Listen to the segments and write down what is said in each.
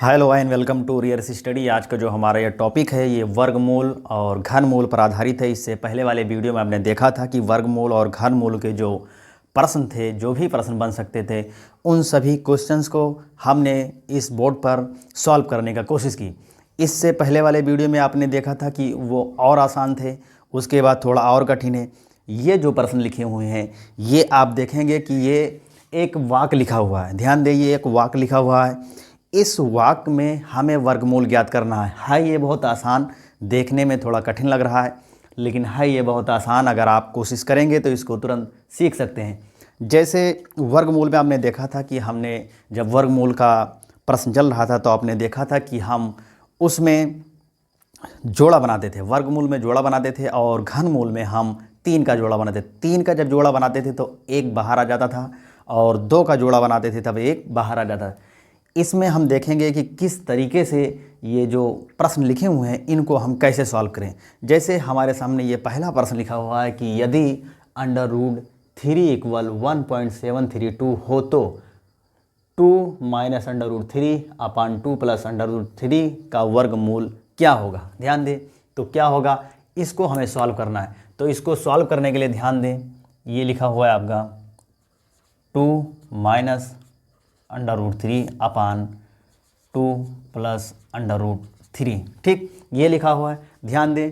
Hello and welcome to रियर्स study. आज का जो हमारा ये टॉपिक है ये वर्गमूल और घनमूल पर आधारित है। इससे पहले वाले वीडियो में आपने देखा था कि वर्गमूल और घनमूल के जो प्रश्न थे, जो भी प्रश्न बन सकते थे, उन सभी क्वेश्चंस को हमने इस बोर्ड पर सॉल्व करने का कोशिश की। इससे पहले वाले वीडियो में आपने देखा था कि वो और आसान थे, उसके बाद थोड़ा और कठिन है। ये जो प्रश्न लिखे हुए हैं ये आप देखेंगे कि ये एक वाक्य लिखा हुआ है। ध्यान दें, ये एक वाक्य लिखा हुआ है। इस वाक्य में हमें वर्गमूल ज्ञात करना है। ये बहुत आसान, देखने में थोड़ा कठिन लग रहा है लेकिन है ये बहुत आसान। अगर आप कोशिश करेंगे तो इसको तुरंत सीख सकते हैं। जैसे वर्गमूल में आपने देखा था कि हमने जब वर्गमूल का प्रश्न चल रहा था तो आपने देखा था कि हम उसमें जोड़ा बनाते थे, वर्गमूल में जोड़ा बनाते थे और घनमूल में हम 3 का जोड़ा बनाते थे। 3 का जब जोड़ा बनाते थे तो 1 बाहर आ जाता था और 2 का जोड़ा बनाते थे तब 1 बाहर आ जाता था। इसमें हम देखेंगे कि किस तरीके से ये जो प्रश्न लिखे हुए हैं इनको हम कैसे सॉल्व करें। जैसे हमारे सामने ये पहला प्रश्न लिखा हुआ है कि यदि √3 = 1.732 हो तो 2 - √3 अपान 2 + √3 का वर्गमूल क्या होगा। ध्यान दें, तो क्या होगा, इसको हमें सॉल्व करना है। तो इसको सॉल्व करने के लिए ध्यान दें, ये लिखा हुआ है आपका 2 - √3 अपान 2 + √3। ठीक, ये लिखा हुआ है। ध्यान दें,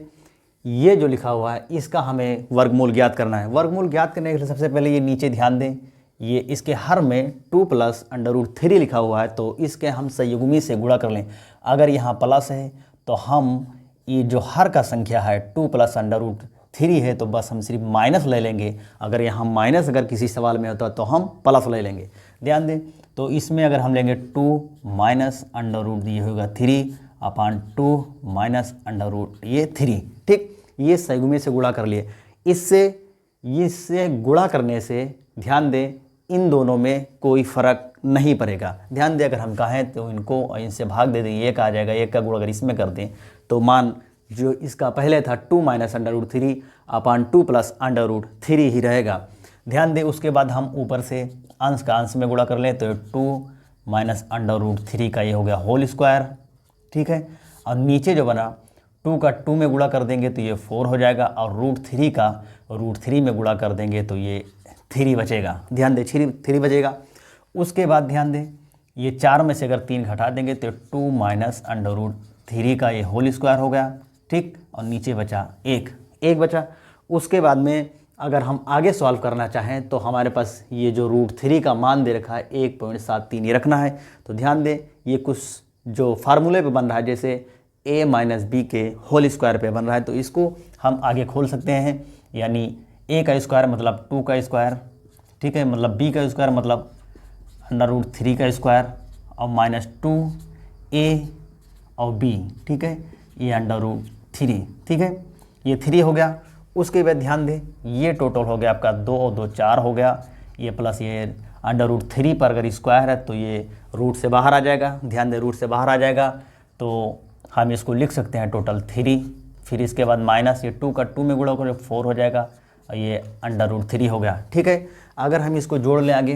ये जो लिखा हुआ है इसका हमें वर्गमूल ज्ञात करना है। वर्गमूल ज्ञात करने के लिए सबसे पहले ये नीचे ध्यान दें, ये इसके हर में 2 + √3 लिखा हुआ है तो इसके हम संयुग्मी से गुणा कर लें। अगर यहाँ प्लस है तो हम ये जो हर का संख्या है 2 + √3 है तो बस हम सिर्फ माइनस ले लेंगे। अगर यहाँ माइनस अगर किसी सवाल में होता तो हम प्लस ले लेंगे। ध्यान दें, तो इसमें अगर हम लेंगे 2 - ये होगा 3 अपान 2 - ये 3। ठीक, ये संयुग्मी से गुणा कर लिए। इससे गुणा करने से ध्यान दें इन दोनों में कोई फ़र्क नहीं पड़ेगा। ध्यान दें, अगर हम कहें तो इनको इनसे भाग दे दें, 1 आ जाएगा। 1 का गुणा अगर इसमें कर दें तो मान जो इसका पहले था 2 - √3 अपान 2 + √3 ही रहेगा। ध्यान दें, उसके बाद हम ऊपर से अंश का अंश में गुणा कर लें तो 2 - √3 का ये हो गया होल स्क्वायर। ठीक है, और नीचे जो बना 2 का 2 में गुणा कर देंगे तो ये 4 हो जाएगा और √3 का √3 में गुणा कर देंगे तो ये 3 बचेगा। ध्यान दें, 3 बचेगा। उसके बाद ध्यान दें, ये 4 में से अगर 3 घटा देंगे तो 2 - √3 का ये होल स्क्वायर हो गया। ठीक, और नीचे बचा 1 बचा। उसके बाद में अगर हम आगे सॉल्व करना चाहें तो हमारे पास ये जो √3 का मान दे रखा है 1.73 ये रखना है। तो ध्यान दें, ये कुछ जो फार्मूले पे बन रहा है जैसे a - b के होल स्क्वायर पे बन रहा है तो इसको हम आगे खोल सकते हैं। यानी a का स्क्वायर मतलब 2 का स्क्वायर, ठीक है, मतलब b का स्क्वायर मतलब √3 का स्क्वायर और -2a और b। ठीक है, ये √3। ठीक है, ये 3 हो गया। उसके बाद ध्यान दें, ये टोटल हो गया आपका 2 और 2 4 हो गया। ये प्लस ये √3 पर अगर स्क्वायर है तो ये रूट से बाहर आ जाएगा। ध्यान दें, रूट से बाहर आ जाएगा तो हम इसको लिख सकते हैं टोटल 3। फिर इसके बाद माइनस ये 2 का 2 में गुणा करें 4 हो जाएगा और ये √3 हो गया। ठीक है, अगर हम इसको जोड़ लें आगे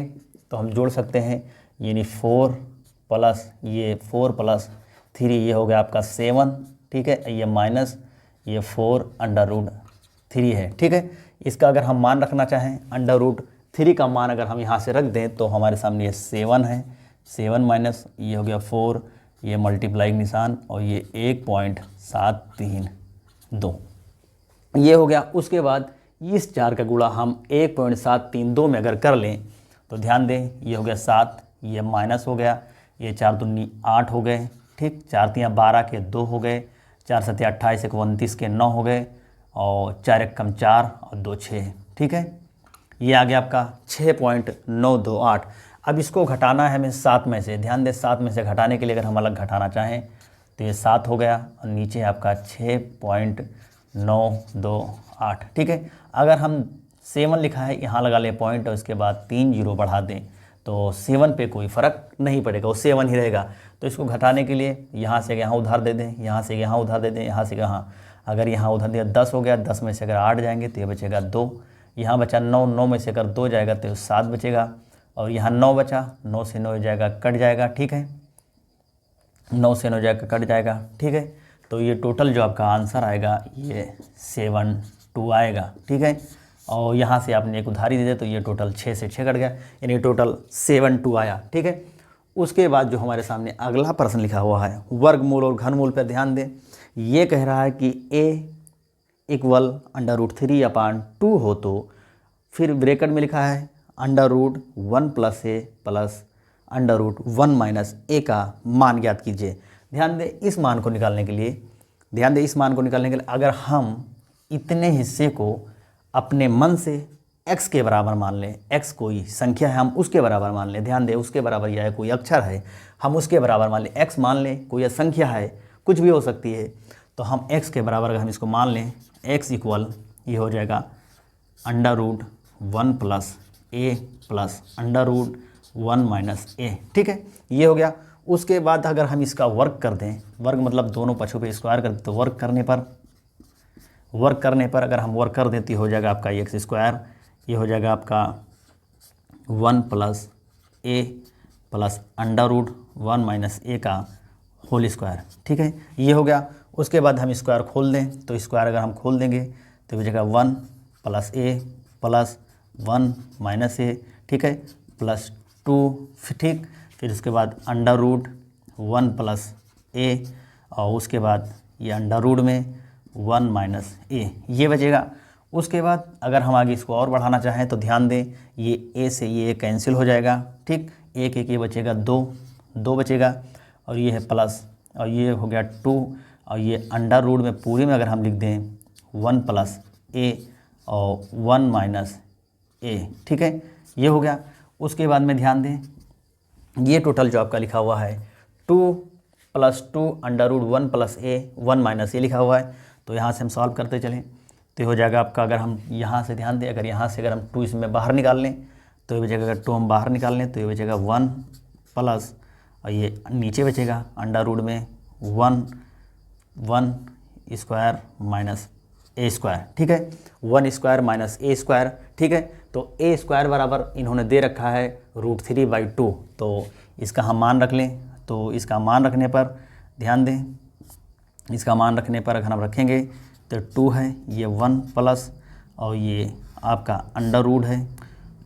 तो हम जोड़ सकते हैं, यानी 4 + 3 ये हो गया आपका 7। ठीक है, ये माइनस ये 4 √3 है। ठीक है, इसका अगर हम मान रखना चाहें √3 का मान अगर हम यहाँ से रख दें तो हमारे सामने ये 7 है। 7 माइनस ये हो गया 4, ये मल्टीप्लाइंग निशान और ये 1.732 ये हो गया। उसके बाद इस 4 का गुणा हम 1.732 में अगर कर लें तो ध्यान दें, ये हो गया 7, ये माइनस हो गया, ये 4 दूनी 8 हो गए। ठीक, 4 तियाँ 12 के 2 हो गए, 4 सत्या 28 1 29 के 9 हो गए और 4 1 कम 4 और 2 6। ठीक है, ये आ गया आपका 6.928। अब इसको घटाना है हमें 7 में से। ध्यान दें, 7 में से घटाने के लिए अगर हम अलग घटाना चाहें तो ये 7 हो गया और नीचे आपका 6.928। ठीक है, अगर हम 7 लिखा है यहाँ लगा ले पॉइंट और उसके बाद 3 जीरो बढ़ा दें तो 7 पे कोई फ़र्क नहीं पड़ेगा, वो 7 ही रहेगा। तो इसको घटाने के लिए यहाँ से यहाँ उधार दे दें, यहाँ से यहाँ उधार दे दें, यहाँ से यहाँ, अगर यहाँ उधार दिया 10 हो गया, 10 में से अगर 8 जाएंगे तो ये बचेगा 2, यहाँ बचा 9, 9 में से अगर 2 जाएगा तो 7 बचेगा और यहाँ 9 बचा, 9 से 9 जाएगा कट जाएगा। ठीक है, 9 से 9 जाकर कट जाएगा, ठीक है। तो ये टोटल जो आपका आंसर आएगा ये 72 आएगा, ठीक है। और यहाँ से आपने एक उधारी दे दिया तो ये टोटल 6 से 6 कट गया, यानी टोटल 72 आया, ठीक है। उसके बाद जो हमारे सामने अगला प्रश्न लिखा हुआ है वर्गमूल और घनमूल पर ध्यान दें। ये कह रहा है कि a इक्वल √3/2 हो तो फिर ब्रैकेट में लिखा है √1 + a प्लस √1 - a का मान ज्ञात कीजिए। ध्यान दें इस मान को निकालने के लिए, अगर हम इतने हिस्से को अपने मन से x के बराबर मान लें, x कोई संख्या है हम उसके बराबर मान लें, ध्यान दें उसके बराबर या कोई अक्षर है हम उसके बराबर मान लें, x मान लें, कोई संख्या है कुछ भी हो सकती है, तो हम x के बराबर अगर हम इसको मान लें, x इक्वल ये हो जाएगा √1 + a प्लस √1 - a, ठीक है, ये हो गया। उसके बाद अगर हम इसका वर्ग कर दें, वर्ग मतलब दोनों पक्षों पे स्क्वायर कर दें, तो वर्ग करने पर अगर हम वर्ग कर दें तो हो जाएगा आपका x², ये हो जाएगा आपका 1 + a प्लस √1 - a का होल स्क्वायर, ठीक है, ये हो गया। उसके बाद हम स्क्वायर खोल दें, तो स्क्वायर अगर हम खोल देंगे तो हो जाएगा 1 + a प्लस 1 - a, ठीक है, प्लस 2, ठीक, फिर उसके बाद √1 + a और उसके बाद ये अंडर में 1 - a, ये बचेगा। उसके बाद अगर हम आगे इसको और बढ़ाना चाहें तो ध्यान दें ये a से ये कैंसिल हो जाएगा, ठीक, एक ये बचेगा 2 बचेगा, और ये है प्लस, और ये हो गया 2, और ये अंडर में पूरे में अगर हम लिख दें 1 + a और 1 - a, ठीक है, ये हो गया। उसके बाद में ध्यान दें ये टोटल जो आपका लिखा हुआ है 2 + 2 √1 + a 1 - a लिखा हुआ है, तो यहाँ से हम सॉल्व करते चलें तो हो जाएगा आपका, अगर हम यहाँ से ध्यान दें, अगर यहाँ से अगर हम 2 इसमें बाहर निकाल लें तो ये बचेगा, अगर 2 हम बाहर निकाल लें तो ये बचेगा 1 प्लस, और ये नीचे बचेगा अंडर में 1 स्क्वायर माइनस a², ठीक है, 1 स्क्वायर माइनस a², ठीक है। तो a² बराबर इन्होंने दे रखा है √3/2, तो इसका हम मान रख लें, तो इसका मान रखने पर ध्यान दें, इसका मान रखने पर अगर हम रखेंगे तो 2 है, ये 1 प्लस, और ये आपका अंडर है,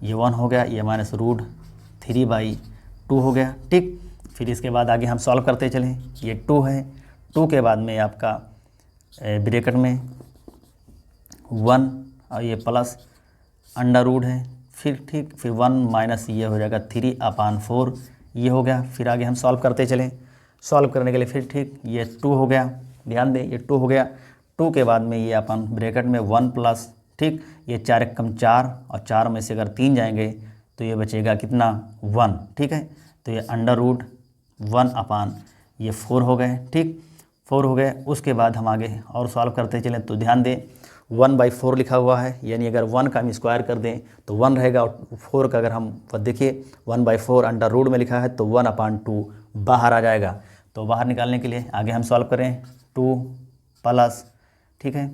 ये 1 हो गया, ये माइनस √3/2 हो गया, ठीक। फिर इसके बाद आगे हम सॉल्व करते चलें, ये 2 है, 2 के बाद में आपका ब्रैकेट में 1 और ये प्लस अंडर है, फिर ठीक, फिर 1 माइनस ये हो जाएगा 3/4, ये हो गया। फिर आगे हम सॉल्व करते चलें, सॉल्व करने के लिए फिर ठीक ये 2 हो गया, ध्यान दें ये 2 हो गया। 2 के बाद में ये अपन ब्रैकेट में 1 प्लस, ठीक, ये 4 × 4, और 4 में से अगर 3 जाएंगे तो ये बचेगा कितना 1, ठीक है, तो ये √1 ये 4 हो गए, ठीक, 4 हो गए। उसके बाद हम आगे और सॉल्व करते चलें तो ध्यान दें 1/4 लिखा हुआ है, यानी अगर 1 का हम स्क्वायर कर दें तो 1 रहेगा, और 4 का अगर हम देखिए 1/4 अंडर में लिखा है तो 1/2 बाहर आ जाएगा। तो बाहर निकालने के लिए आगे हम सॉल्व करें 2 प्लस, ठीक है,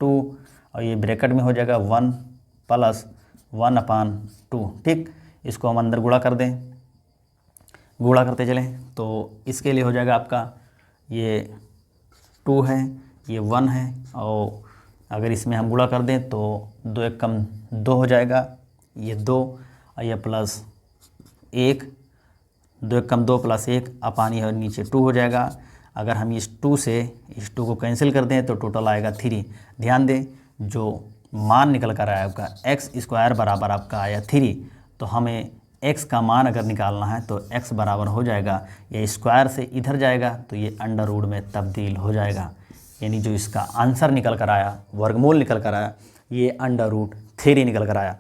2, और ये ब्रैकेट में हो जाएगा 1 प्लस 1/2, ठीक, इसको हम अंदर गुणा कर दें, गुणा करते चलें तो इसके लिए हो जाएगा आपका ये 2 है, ये 1 है, और अगर इसमें हम गुणा कर दें तो 2 × 1 2 हो जाएगा, ये 2, और ये प्लस 1, 2 × 2 + 1 ये नीचे 2 हो जाएगा। अगर हम इस 2 से इस 2 को कैंसिल कर दें तो टोटल आएगा 3। ध्यान दें जो मान निकल कर आया आपका x² बराबर आपका आया 3, तो हमें x का मान अगर निकालना है तो x बराबर हो जाएगा, ये स्क्वायर से इधर जाएगा तो ये अंडर में तब्दील हो जाएगा, यानी जो इसका आंसर निकल कर आया, वर्गमूल निकल कर आया, ये √3 निकल कर आया,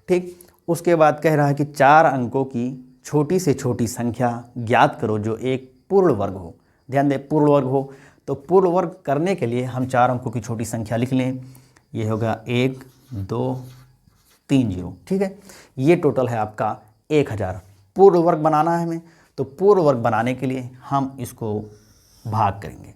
ठीक। उसके बाद कह रहा है कि 4 अंकों की छोटी से छोटी संख्या ज्ञात करो जो एक पूर्ण वर्ग हो। ध्यान दें पूर्ण वर्ग हो, तो पूर्ण वर्ग करने के लिए हम 4 अंकों की छोटी संख्या लिख लें, ये होगा 1 2 3 0, ठीक है, ये टोटल है आपका 1000। पूर्ण वर्ग बनाना है हमें, तो पूर्ण वर्ग बनाने के लिए हम इसको भाग करेंगे,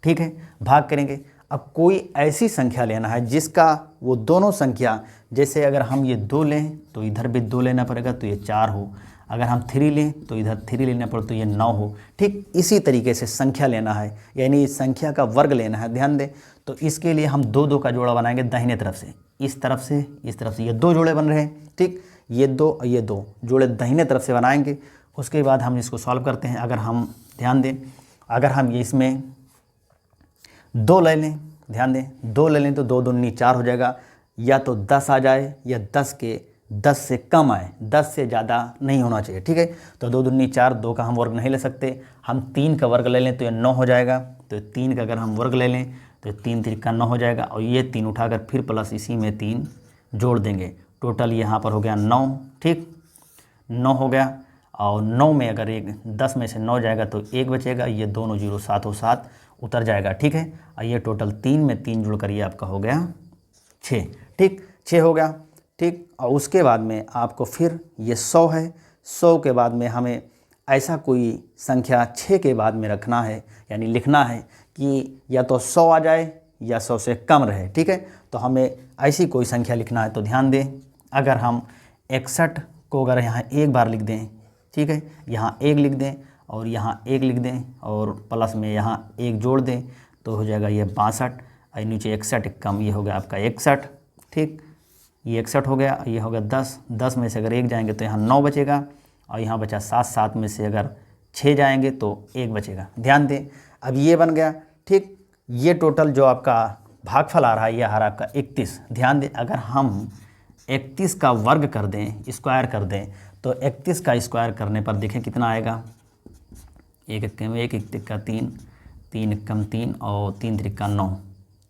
ठीक है, भाग करेंगे। अब कोई ऐसी संख्या लेना है जिसका वो दोनों संख्या, जैसे अगर हम ये 2 लें तो इधर भी 2 लेना पड़ेगा, तो ये 4 हो। अगर हम 3 लें तो इधर 3 लेना पड़े तो ये 9 हो। ठीक इसी तरीके से संख्या लेना है, यानी संख्या का वर्ग लेना है। ध्यान दें, तो इसके लिए हम 2 का जोड़ा बनाएंगे दाहिने तरफ से, इस तरफ से इस तरफ से, ये 2 जोड़े बन रहे हैं। ठीक, ये 2 और ये 2 जोड़े दाहिने तरफ से बनाएंगे। उसके बाद हम इसको सॉल्व करते हैं। अगर हम ध्यान दें, अगर हम ये इसमें 2 ले लें, ध्यान दें 2 ले लें तो 2 दूनी 4 हो जाएगा, या तो 10 आ जाए या 10 से कम आए, 10 से ज़्यादा नहीं होना चाहिए। ठीक है, तो 2 दूनी 4, 2 का हम वर्ग नहीं ले सकते। हम 3 का वर्ग ले लें तो ये 9 हो जाएगा। तो 3 का अगर हम वर्ग ले लें तो 3 3 9 हो जाएगा, और ये 3 उठाकर फिर प्लस इसी में 3 जोड़ देंगे। टोटल यहाँ पर हो गया 9। ठीक, 9 हो गया, और 9 में अगर 10 में से 9 जाएगा तो 1 बचेगा, ये दोनों 0 7 हो 7 उतर जाएगा। ठीक है, और ये टोटल 3 में 3 जुड़ कर ये आपका हो गया 6। ठीक, 6 हो गया। ठीक, और उसके बाद में आपको फिर ये 100 है। 100 के बाद में हमें ऐसा कोई संख्या 6 के बाद में रखना है, यानी लिखना है कि या तो 100 आ जाए या 100 से कम रहे। ठीक है, तो हमें ऐसी कोई संख्या लिखना है। तो ध्यान दें, अगर हम 61 को अगर यहाँ एक बार लिख दें, ठीक है, यहाँ 1 लिख दें और यहाँ 1 लिख दें और प्लस में यहाँ 1 जोड़ दें तो हो जाएगा ये 62, और नीचे 61 कम, ये हो गया आपका 61। ठीक, ये 61 हो गया, ये हो गया 10। 10 में से अगर 1 जाएंगे तो यहाँ 9 बचेगा, और यहाँ बचा 7। 7 में से अगर 6 जाएंगे तो 1 बचेगा। ध्यान दें, अब ये बन गया। ठीक, ये टोटल जो आपका भागफल आ रहा है ये आ रहा है आपका 31। ध्यान दें, अगर हम 31 का वर्ग कर दें, स्क्वायर कर दें, तो 31 का स्क्वायर करने पर देखें कितना आएगा। 1 1 में 1, 1 तिक्का 3, 3 1 3 और 3 3 9।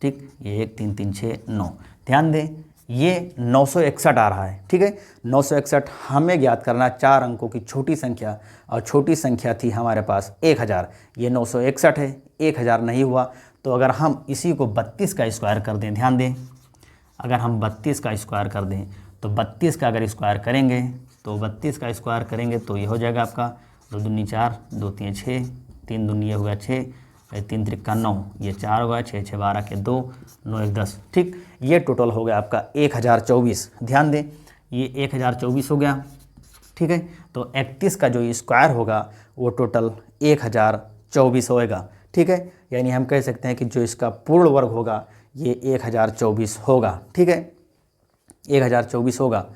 ठीक, ये 1 3 3 6 9। ध्यान दें, ये 961 आ रहा है। ठीक है, 961 हमें ज्ञात करना 4 अंकों की छोटी संख्या, और छोटी संख्या थी हमारे पास 1000। ये 961 है, 1000 नहीं हुआ। तो अगर हम इसी को 32 का स्क्वायर कर दें, ध्यान दें, अगर हम 32 का स्क्वायर कर दें तो 32 का अगर स्क्वायर करेंगे तो 32 का स्क्वायर करेंगे तो ये हो जाएगा आपका 2 दूनी 4, 2 3 6, 3 दूनी ये हो गया 6, 3 3 9, ये 4 होगा, 6 6 12 के 2, 9 1 10। ठीक, ये टोटल हो गया आपका 1024। ध्यान दें, ये 1024 हो गया। ठीक है, तो 31 का जो स्क्वायर होगा वो टोटल 1024 होएगा। ठीक है, यानी हम कह सकते हैं कि जो इसका पूर्ण वर्ग होगा ये 1024 होगा। ठीक है, 1024 होगा।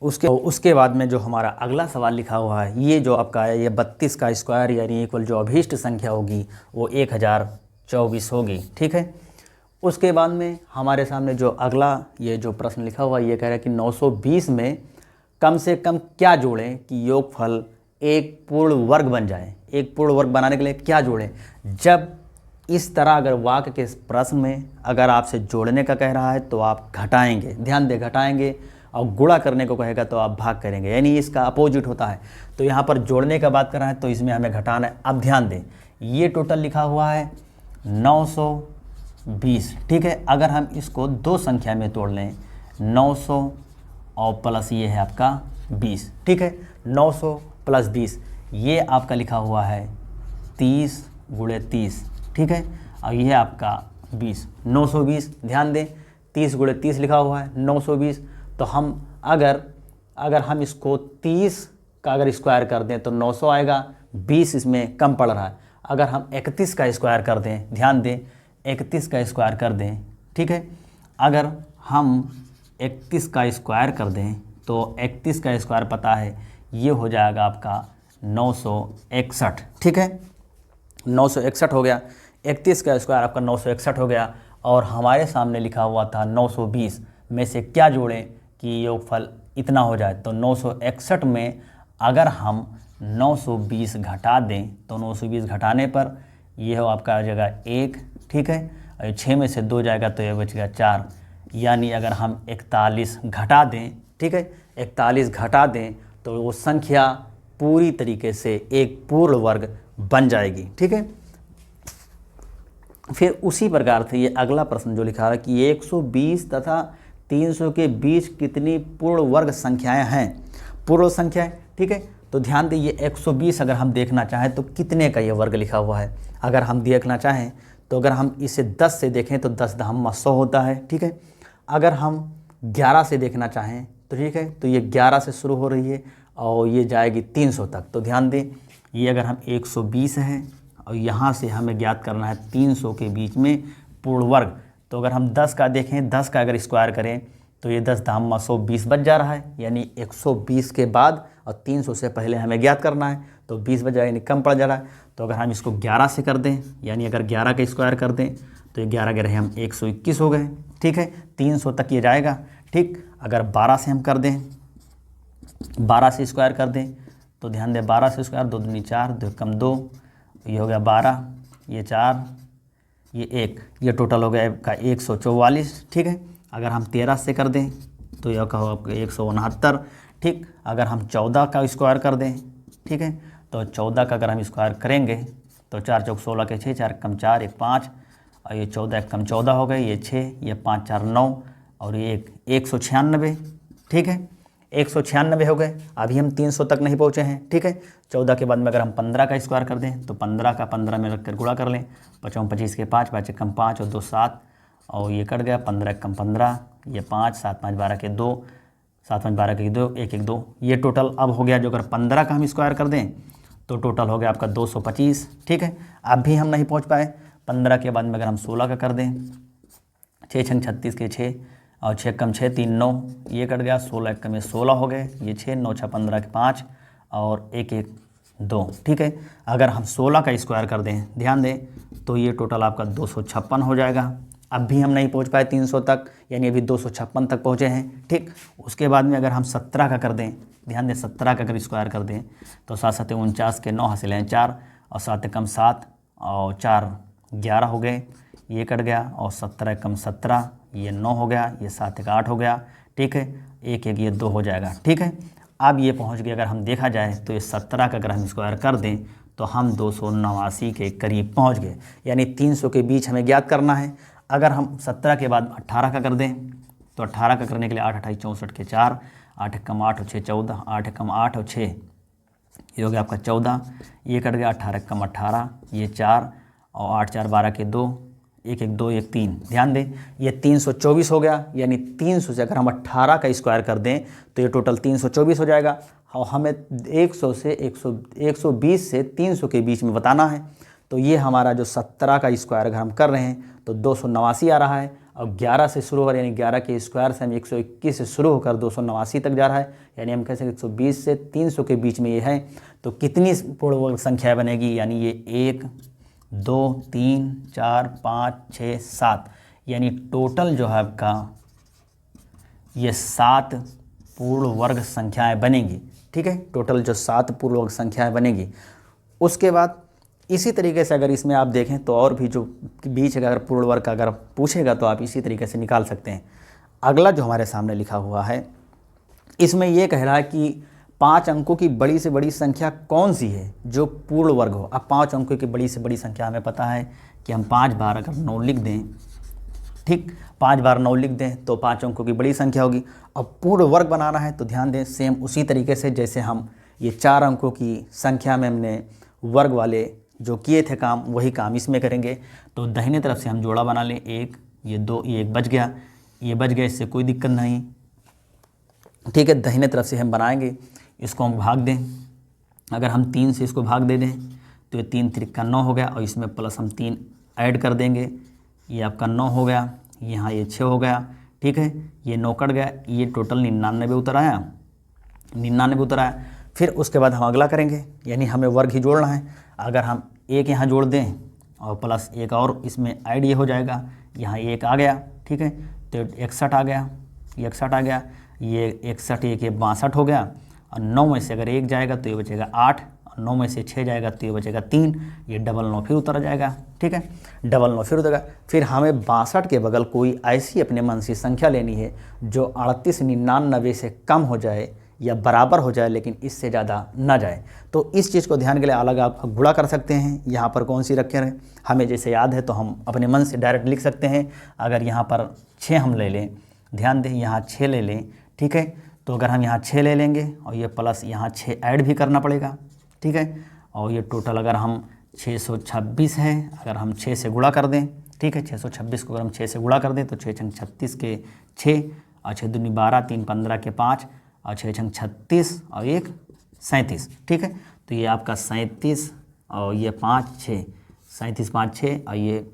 उसके बाद में जो हमारा अगला सवाल लिखा हुआ है, ये जो आपका है, ये 32 का स्क्वायर यानी इक्वल जो अभीष्ट संख्या होगी वो 1024 होगी। ठीक है, उसके बाद में हमारे सामने जो अगला ये जो प्रश्न लिखा हुआ है ये कह रहा है कि 920 में कम से कम क्या जोड़ें कि योगफल एक पूर्ण वर्ग बन जाए। एक पूर्ण वर्ग बनाने के लिए क्या जोड़ें। जब इस तरह अगर वाक्य के प्रश्न में अगर आपसे जोड़ने का कह रहा है तो आप घटाएंगे। ध्यान दें, घटाएंगे, और गुणा करने को कहेगा तो आप भाग करेंगे, यानी इसका अपोजिट होता है। तो यहाँ पर जोड़ने का बात कर रहा है तो इसमें हमें घटाना है। अब ध्यान दें, ये टोटल लिखा हुआ है 920। ठीक है, अगर हम इसको 2 संख्या में तोड़ लें, 900 और प्लस ये है आपका 20। ठीक है, 900 प्लस 20 ये आपका लिखा हुआ है 30 × 30। ठीक है, और ये है आपका 20, 920। ध्यान दें, 30 × 30 लिखा हुआ है 920। तो हम अगर हम इसको 30 का अगर स्क्वायर कर दें तो 900 आएगा, 20 इसमें कम पड़ रहा है। अगर हम 31 का स्क्वायर कर दें, ध्यान दें, 31 का स्क्वायर कर दें, ठीक है, अगर हम 31 का स्क्वायर कर दें तो 31 का स्क्वायर पता है ये हो जाएगा आपका 961। ठीक है, 961 हो गया। 31 का स्क्वायर आपका 961 हो गया, और हमारे सामने लिखा हुआ था 920 में से क्या जोड़ें कि योगफल इतना हो जाए। तो 961 में अगर हम 920 घटा दें तो 920 घटाने पर ये हो आपका आ जाएगा 1। ठीक है, और 6 में से 2 जाएगा तो ये बचेगा 4, यानी अगर हम 41 घटा दें, ठीक है, 41 घटा दें तो वो संख्या पूरी तरीके से एक पूर्ण वर्ग बन जाएगी। ठीक है, फिर उसी प्रकार से ये अगला प्रश्न जो लिखा है कि 120 तथा 300 के बीच कितनी पूर्ण वर्ग संख्याएं हैं। पूर्ण संख्याएं, ठीक है, तो ध्यान दें, ये 120 अगर हम देखना चाहें तो कितने का ये वर्ग लिखा हुआ है। अगर हम देखना चाहें तो अगर हम इसे 10 से देखें तो 10 दहम 100 होता है। ठीक है, अगर हम 11 से देखना चाहें तो ठीक है, तो ये 11 से शुरू हो रही है और ये जाएगी 300 तक। तो ध्यान दें, ये अगर हम 120 है और यहाँ से हमें ज्ञात करना है 300 के बीच में पूर्ण वर्ग। तो अगर हम 10 का देखें, 10 का अगर स्क्वायर करें तो ये 10 धाम 120 बच जा रहा है, यानी 120 के बाद और 300 से पहले हमें ज्ञात करना है, तो 20 बच जाएगा, यानी कम पड़ जा रहा है। तो अगर हम इसको 11 से कर दें, यानी अगर 11 का स्क्वायर कर दें तो ये 11 के रहे हम 121 हो गए। ठीक है, 300 तक ये जाएगा। ठीक, अगर 12 से हम कर दें, 12 से स्क्वायर कर दें तो ध्यान दें 12 से स्क्वायर 2 दूनी 4, 2 कम 2, ये हो गया 12, ये 4, ये 1, ये टोटल हो गया आपका 144। ठीक है, अगर हम 13 से कर दें तो यह कहो आपका 169। ठीक, अगर हम 14 का स्क्वायर कर दें, ठीक है, तो 14 का अगर हम स्क्वायर करेंगे तो 4 चौक 16 के 6, 4 कम 4, 1 5, और ये 14 कम 14 हो गए, ये 6, ये 5 4 9, और ये 196। ठीक है, 196 हो गए। अभी हम 300 तक नहीं पहुँचे हैं। ठीक है, 14 के बाद में अगर हम 15 का स्क्वायर कर दें तो 15 का 15 में रख कर गुणा कर लें, 55 25 के 5, 5 कम 5 और 2 7, और ये कट गया, 15 कम 15, ये 5, 7 5 12 के 2, 7 5 12 के 2, 1 1 2, ये टोटल अब हो गया। जो अगर 15 का हम स्क्वायर कर दें तो टोटल हो गया आपका 225। ठीक है, अब भी हम नहीं पहुंच पाए। 15 के बाद में अगर हम 16 का कर दें, 6 छंग 36 के 6, और 6 कम 6 3 9, ये कट गया, 16 कम 16 हो गए, ये 6 9 6 15 के 5, और 1 1 2। ठीक है, अगर हम 16 का स्क्वायर कर दें, ध्यान दें, तो ये टोटल आपका 256 हो जाएगा। अब भी हम नहीं पहुंच पाए 300 तक, यानी अभी 256 तक पहुंचे हैं। ठीक, उसके बाद में अगर हम 17 का कर दें, ध्यान दें 17 का अगर स्क्वायर कर दें तो 7 7 49 के 9 हासिल हैं 4, और 7 कम 7, और 4 11 हो गए, ये कट गया, और 17 कम 17, ये 9 हो गया, ये 7 8 हो गया। ठीक है, 1 1 ये 2 हो जाएगा। ठीक है, अब ये पहुंच गए। अगर हम देखा जाए तो ये 17 का अगर हम स्क्वायर कर दें तो हम 289 के करीब पहुंच गए, यानी 300 के बीच हमें ज्ञात करना है। अगर हम 17 के बाद 18 का कर दें तो 18 का करने के लिए 8 28 64 के 4, 8 कम 8 और 6 14, 8 कम 8 और 6, ये हो गया आपका 14, ये कट गया, 18 कम 18, ये 4, और 8 4 12 के 2, 1 1 2 1 3। ध्यान दें, ये 324 हो गया, यानी 300 से अगर हम 18 का स्क्वायर कर दें तो ये टोटल 324 हो जाएगा। और हमें 120 से 300 के बीच में बताना है। तो ये हमारा जो 17 का स्क्वायर अगर हम कर रहे हैं तो 289 आ रहा है, और 11 से शुरू हो, यानी 11 के स्क्वायर से हम 121 से शुरू होकर 289 तक जा रहा है, यानी हम कह सकते 120 से 300 के बीच में ये है। तो कितनी पूर्ण वर्ग संख्या बनेगी, यानी ये 1 2 3 4 5 6 7, यानी टोटल जो है आपका ये 7 पूर्ण वर्ग संख्याएं बनेंगी। ठीक है, टोटल जो 7 पूर्ण वर्ग संख्याएं बनेगी। उसके बाद इसी तरीके से अगर इसमें आप देखें तो और भी जो बीच अगर पूर्ण वर्ग का अगर पूछेगा तो आप इसी तरीके से निकाल सकते हैं। अगला जो हमारे सामने लिखा हुआ है, इसमें यह कह रहा है कि 5 अंकों की बड़ी से बड़ी संख्या कौन सी है जो पूर्ण वर्ग हो। अब 5 अंकों की बड़ी से बड़ी संख्या हमें पता है कि हम 5 बार अगर 9 लिख दें, ठीक, 5 बार 9 लिख दें तो 5 अंकों की बड़ी संख्या होगी। अब पूर्ण वर्ग बनाना है तो ध्यान दें, सेम उसी तरीके से जैसे हम ये 4 अंकों की संख्या में हमने वर्ग वाले जो किए थे काम, वही काम इसमें करेंगे। तो दाहिने तरफ से हम जोड़ा बना लें, 1 ये 2, ये 1 बच गया, ये बच गया, इससे कोई दिक्कत नहीं। ठीक है, दाहिने तरफ से हम बनाएंगे, इसको हम भाग दें। अगर हम 3 से इसको भाग दे दें तो ये 3 3 9 हो गया, और इसमें प्लस हम 3 ऐड कर देंगे, ये आपका 9 हो गया, यहाँ ये 6 हो गया। ठीक है, ये 9 कट गया, ये टोटल 99 उतर आया, 99 उतर आया। फिर उसके बाद हम अगला करेंगे, यानी हमें वर्ग ही जोड़ना है। अगर हम 1 यहाँ जोड़ दें और प्लस 1 और इसमें ऐड ये हो जाएगा, यहाँ 1 आ गया। ठीक है, तो 61 आ गया, ये 61 आ गया, ये 61 1 ये 62 हो गया, और 9 में से अगर 1 जाएगा तो ये बचेगा 8, और 9 में से 6 जाएगा तो ये बचेगा 3, ये 99 फिर उतर जाएगा। ठीक है, 99 फिर उतरेगा। फिर हमें 62 के बगल कोई ऐसी अपने मन से संख्या लेनी है जो 38 99 से कम हो जाए या बराबर हो जाए, लेकिन इससे ज़्यादा ना जाए। तो इस चीज़ को ध्यान के लिए अलग आप गुणा कर सकते हैं। यहाँ पर कौन सी रखे हैं, हमें जैसे याद है तो हम अपने मन से डायरेक्ट लिख सकते हैं। अगर यहाँ पर 6 हम ले लें, ध्यान दें यहाँ 6 ले लें, ठीक है, तो अगर हम यहाँ 6 ले लेंगे और ये प्लस यहाँ 6 ऐड भी करना पड़ेगा। ठीक है, और ये टोटल अगर हम 626 है, अगर हम 6 से गुणा कर दें, ठीक है, 626 को अगर हम 6 से गुणा कर दें तो 6 छंग 36 के 6, और 6 दूनी 12, 3 15 के 5, और 6 छंग 36 और 1 37। ठीक है, तो ये आपका 37 और ये 5 6 37 5 6 और ये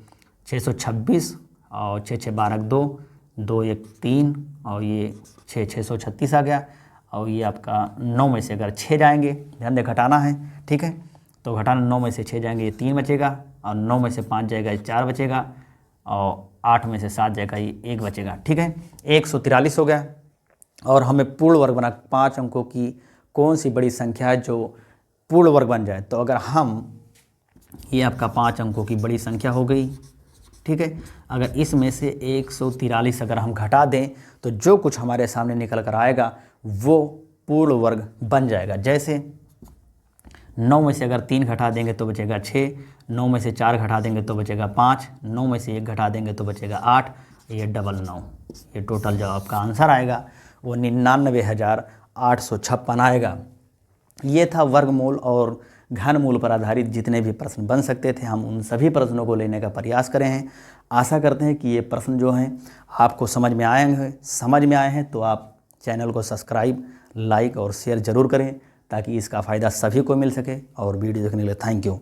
626 और 6 6 12 2 2 1 3 और ये 636 आ गया। और ये आपका 9 में से अगर 6 जाएंगे, ध्यान दे घटाना है। ठीक है, तो घटाना 9 में से 6 जाएंगे ये 3 बचेगा, और 9 में से 5 जाएगा ये 4 बचेगा, और 8 में से 7 जाएगा ये 1 बचेगा। ठीक है, 143 हो गया। और हमें पूर्ण वर्ग बना 5 अंकों की कौन सी बड़ी संख्या है जो पूर्ण वर्ग बन जाए। तो अगर हम, ये आपका 5 अंकों की बड़ी संख्या हो गई। ठीक है, अगर इसमें से 143 अगर हम घटा दें तो जो कुछ हमारे सामने निकल कर आएगा वो पूर्ण वर्ग बन जाएगा। जैसे 9 में से अगर 3 घटा देंगे तो बचेगा 6, 9 में से 4 घटा देंगे तो बचेगा 5, 9 में से 1 घटा देंगे तो बचेगा 8, ये डबल 9। ये टोटल जो आपका आंसर आएगा वो 99,856 आएगा। ये था वर्गमूल और घनमूल पर आधारित जितने भी प्रश्न बन सकते थे, हम उन सभी प्रश्नों को लेने का प्रयास करें हैं। आशा करते हैं कि ये प्रश्न जो हैं आपको समझ में आए हैं तो आप चैनल को सब्सक्राइब, लाइक और शेयर ज़रूर करें ताकि इसका फ़ायदा सभी को मिल सके। और वीडियो देखने के लिए थैंक यू।